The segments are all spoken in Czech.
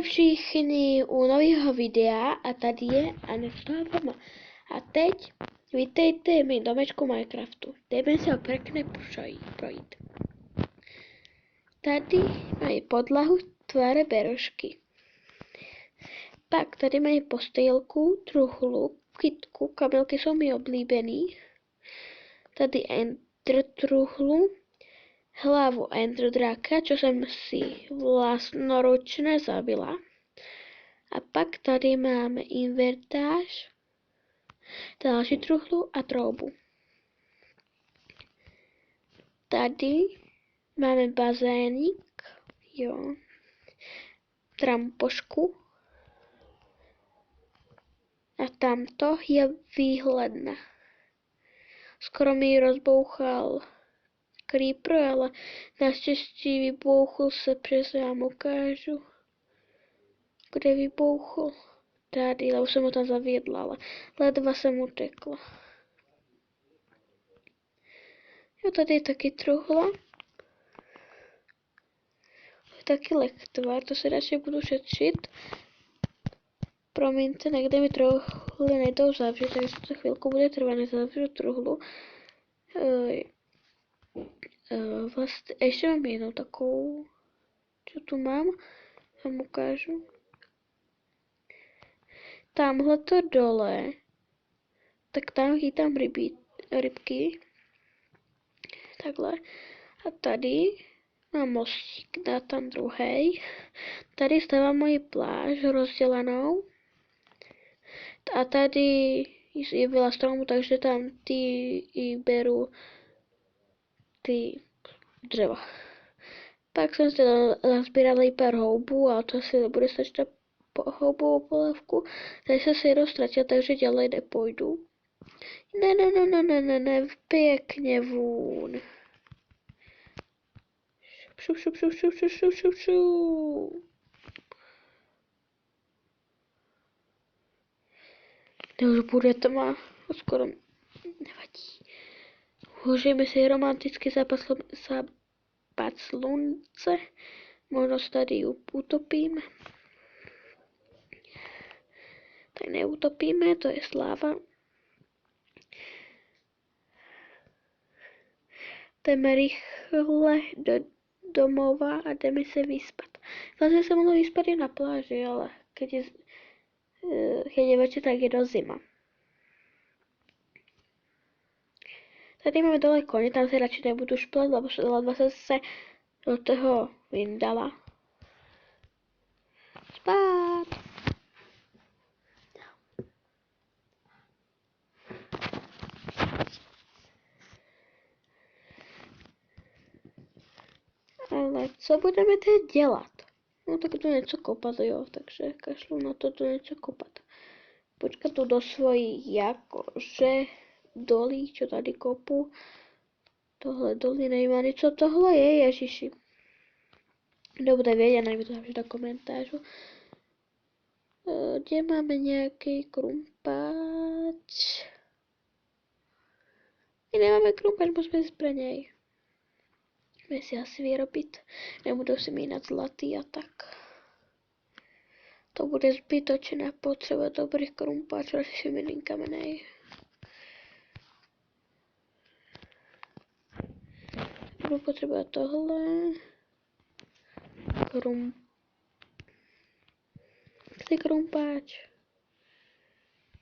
všichni u nového videa a tady je Aneštová mama. A teď vítejte v mém domečku Minecraftu. Jdeme se ho pěkně projít. Tady mají podlahu tváře berožky. Pak tady mají postýlku, truhlu, kytku, kabelky jsou mi oblíbený. Tady ender truhlu, hlavu ender draka, čo jsem si vlastnoručně zabila. A pak tady máme inventář, další truhlu a troubu. Tady máme bazénik, jo, trampošku. A tamto je výhledna. Skoro mi rozbouchal creeper, ale naštěstí vybouchl se, přes vám ukážu, kde vybouchl. Tady, ale už jsem ho tam zavědla, ale ledva jsem utekla. Jo, tady je taky truhla. Taky lechtvar, to se radši budu šetřit. Promiňte, někde mi truhly nejdou zavřít, takže to chvilku bude trvat, než zavřu truhlu. Vlastně ještě mám jednou takovou, co tu mám, vám ukážu. Tamhleto dole, tak tam chytám rybky, takhle. A tady mám mostík, dá tam druhý. Tady stávám moji pláž rozdělenou. A tady je veľa stromů, takže tam i beru ty dřeva. Pak jsem si nazbírala i pár houbů, ale to asi nebude stačit na houbovou polévku. Tady jsem se jednou ztratila, takže ďalej nepůjdu. Ne, pěkně vůn. Šup. To už bude tma, skoro nevadí. Užijeme si romantický západ slunce. Možno se tady utopíme. Tak neutopíme, to je sláva. Jdeme rychle do domova a jdeme se vyspat. Vlastně se mohlo vyspat i na pláži, ale keď je večer, tak je do zima. Tady máme dole koně, tam se radši nebudu šplet, lebo ledva jsem se do toho vyndala. Spát! Ale co budeme teď dělat? No tak tu něco kopat, jo, takže kašlu na to tu něco kopat. Počkat tu do svojí jakože dolí, čo tady kopu. Tohle dolí nevím ani co tohle je, ježiši. Kdo bude vědět, nech mi to napíšte do komentářů. Kde máme nějaký krumpáč? My nemáme krumpáč, musíme si pre něj. Musíme si asi vyrobit. Nebudou si mínat zlatý a tak. To bude zbytočné potřeba dobrých krumpáčů, až si mínám kamenej. Budu potřebovat tohle. Krumpáč.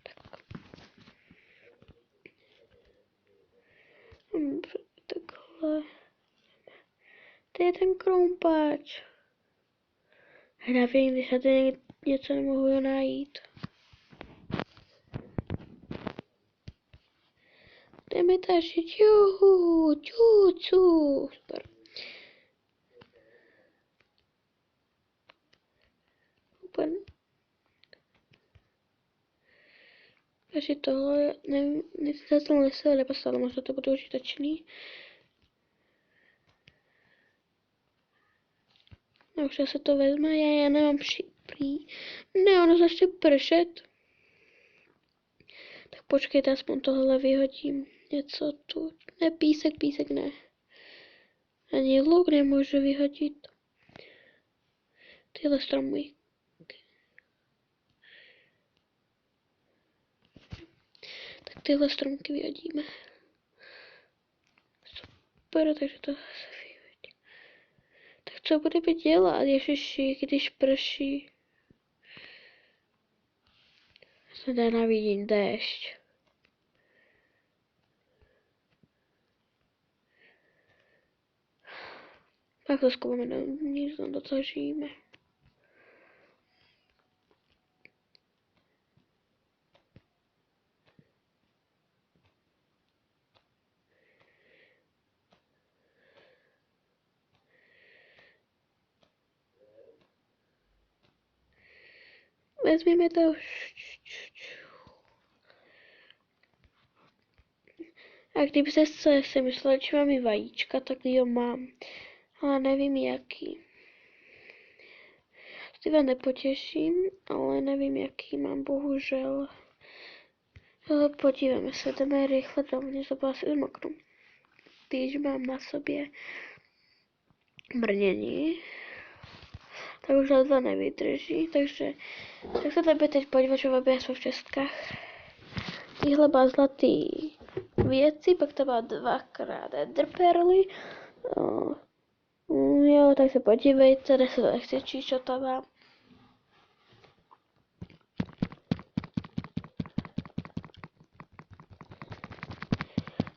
Tak. Takhle. To je ten krumpáč. Nevím, když tady něco nemohu najít. Jdeme tažit, super. Úplně. Takže tohle, nevím, jestli to nese nepasalo, možná to bude užitečný. No už se to vezme, já nemám Ne, ono začne pršet. Tak počkejte, aspoň tohle vyhodím. Něco tu. Ne, písek ne. Ani luk nemůžu vyhodit. Tyhle stromy. tyhle stromky vyhodíme. Super, takže to zase vyhodí. Tak co budeme dělat, ježiši, když prší? Se nenávidím déšť. Tak to zkoumáme, nic dotažíme. Vezměme to. A kdyby se si myslel, že mám i vajíčka, tak jo mám. Ale nevím jaký. S vás nepotěším, ale nevím jaký mám, bohužel. Ale podíváme se, jdeme rychle domů, to asi zmoknu. Když mám na sobě brnění, tak už ledva nevydrží, takže tak se tebe teď podívat, že jsou v českách. Tyhle má zlatý věci, pak to má dvakrát enderperly. Jo, tak se podívejte, kde se to nechci číst, co tam mám.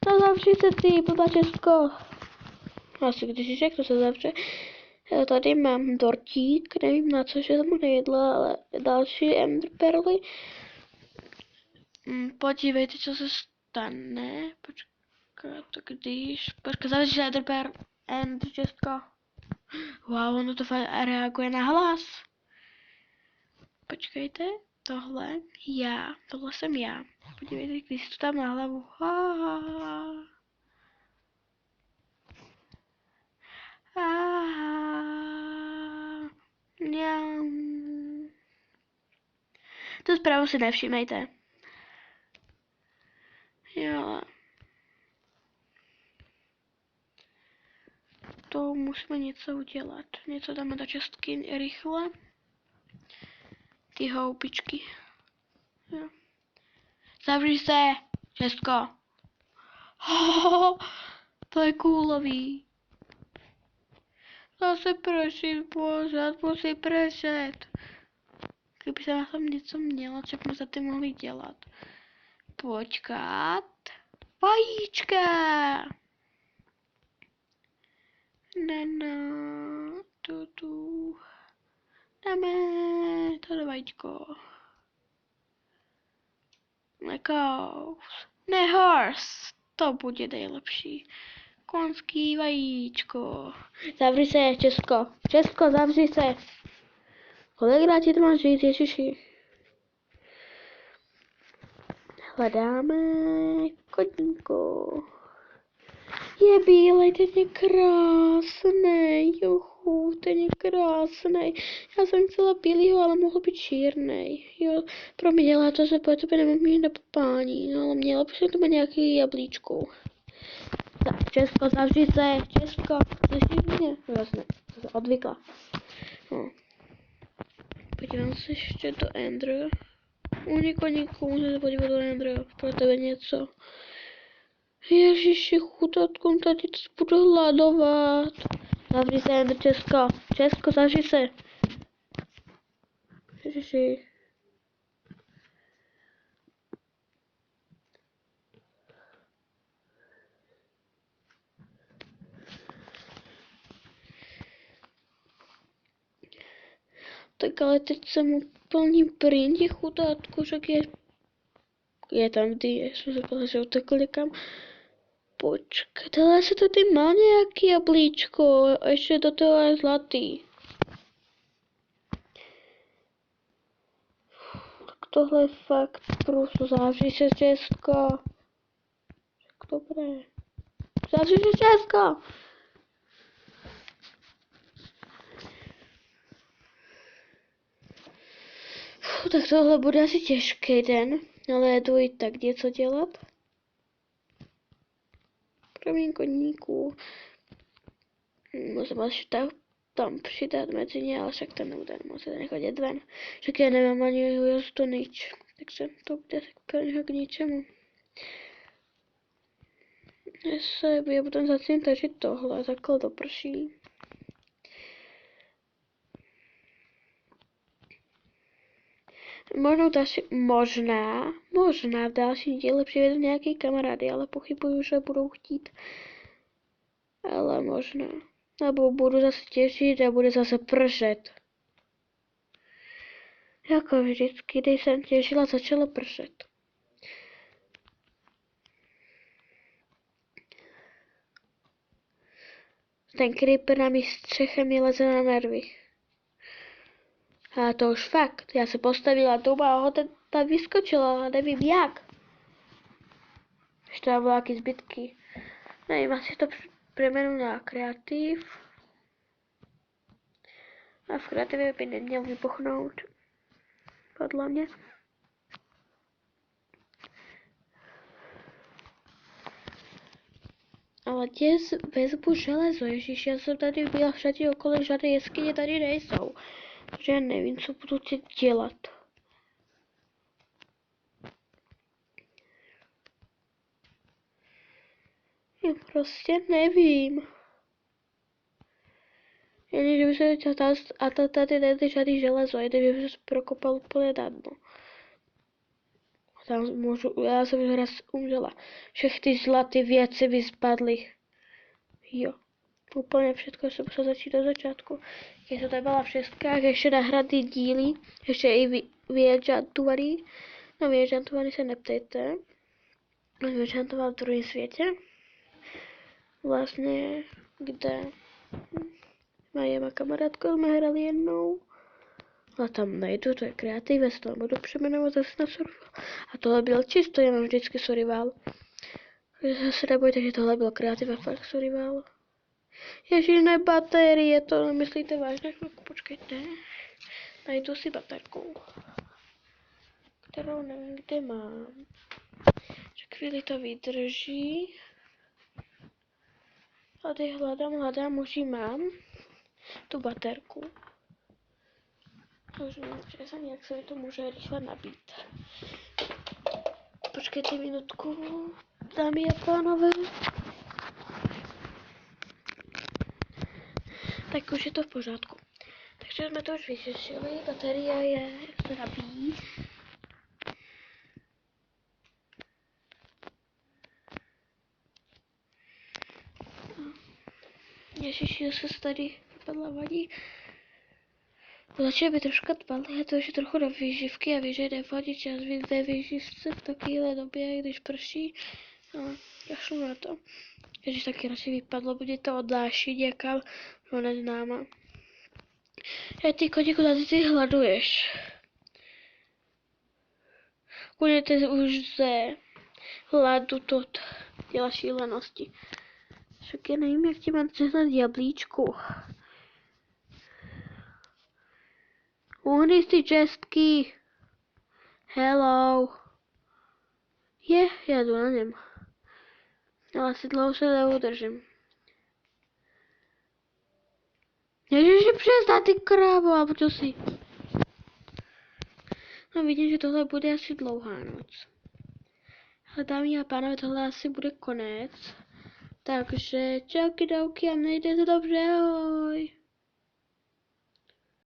No zavři se ty, blbá Česko. Asi když řeknu se zavře. Tady mám dortík, nevím na co, že jsem ho nejedla, ale další enderperly. Podívejte, co se stane. Počkat, Počkat, zavři se ender Česko. Wow, ono to reaguje na hlas. Počkejte, tohle jsem já. Podívejte, když to tam na hlavu. Tu zprávu si nevšimejte. Jo. To musíme něco udělat. Něco dáme do čestky rychle. Ty houbičky. Jo. Zavři se, Česko. To je kůlový. Zase prší, pořád musí pršet. Kdyby se na tom něco mělo, co jsme za ty mohli dělat. Počkat. Vajíčka. Tu. Dáme to vajíčko. Ne horse. To bude nejlepší. Konský vajíčko. Zavři se, Česko. Česko, zavři se. Kolikrát ti to máš říct, ježiši? Hledáme kotníko. Je bílej, ten je krásnej, juchu, ten je krásnej. Já jsem chtěla bílýho, ale mohl být čírnej. Jo, promiň, to se po tebe nemám mít na popání, ale měla bych to nějaký jablíčko. Tak, Česko, zavři se, Česko, slyšíš mě? Vlastně, to se odvykla. No. Podívám se ještě do Andrew. Uniku, můžete podívat do Andrew, pro tebe něco. Ježiši, chudotku, tady budu hladovat. Zavři se, Andrew, Česko, zavři se. Ježiši. Tak ale teď jsem úplný brindí chudátku, že je tam kdy, jsem se povedala, že utekl někam. Počkat, ale se tady má nějaký jablíčko, a ještě do toho je zlatý. Tak tohle je fakt průsu, zavři se, Česko. Tak dobré. Zavři se, Česko. Tak tohle bude asi těžký den, ale jdu i tak něco dělat. Promiň, koníku. Musím asi tam přidat mezi ně, ale však to nebude, musím nechodit ven. Však já nemám ani ujezdu nič, takže to bude tak k ničemu. Já potom začnu tažit tohle, takhle to prší. Možná v dalším díle přivedu nějaký kamarády, ale pochybuju, že budou chtít. Ale možná. Nebo budu zase těžit a bude zase pršet. Jako vždycky, když jsem těžila, začalo pršet. Ten creeper na mý střeche mi leze na nervy. A to už fakt. Já se postavila doma a ho ta vyskočila, ale nevím jak. Ještě tam bylo nějaký zbytky. Nevím, asi to přejmenu na kreativ. A v kreativě by neměl vybuchnout. Podle mě. Ale kde vezmu železo? Ježíš, já jsem tady byla všade okolo, žádné jeskyně tady nejsou. Takže já nevím, co budu teď dělat. Já prostě nevím. Jen, že by se tady nejde žádný železo, jen by se prokopal úplně na dno. Tam já jsem už raz umřela. Všechny ty zlaté věci by spadly. Jo. Úplně všechno jsem musela začít od začátku. Je to tady byla všechno, ještě nahradný díly, ještě i vyjadžantovaný. No vyjadžantovaný se neptejte. Vyjadžantoval v druhém světě. Vlastně, kde moje kamarádka jsme hrali jednou. A tam najdu, to je kreativ, já se tam budu přeměnovat zase na survival. A tohle byl čisto, já mám vždycky survival. Zase nebojte, že tohle byl kreativ a fakt survival. Ježíš, ne baterie, to nemyslíte vážně? Chvilku, počkejte. Najdu si baterku, kterou nevím, kde mám. Že chvíli to vydrží. Tady hledám, už ji mám. Tu baterku. Už nevím, jak se mi to může rychle nabít. Počkejte minutku, dámy a pánové. Tak už je to v pořádku. Takže jsme to už vyřešili, baterie je, jak se nabíjí. Ježiši, se tady vypadla vadí. Začne by trošku tmavit, je to už trochu do výživky a víš, že nevadí čas víc ve výživce v takovéhle době, když prší. No, já šlu na to. Když taky radši vypadlo, bude to odlášit někam, no neznáma. Ty koníku, tady ty hladuješ. Kuněte už ze hladu to dělá šílenosti. Však já nevím, jak ti mám sehnat jablíčku. Uhni si čestky. Hello. Já jdu na něm. Ale asi dlouho se neudržím. Ježiši, přestat ty krávo, a pojď si. No vidím, že tohle bude asi dlouhá noc. Ale dámy a pánové, tohle asi bude konec. Takže čauky, a mějte se dobře, ahoj.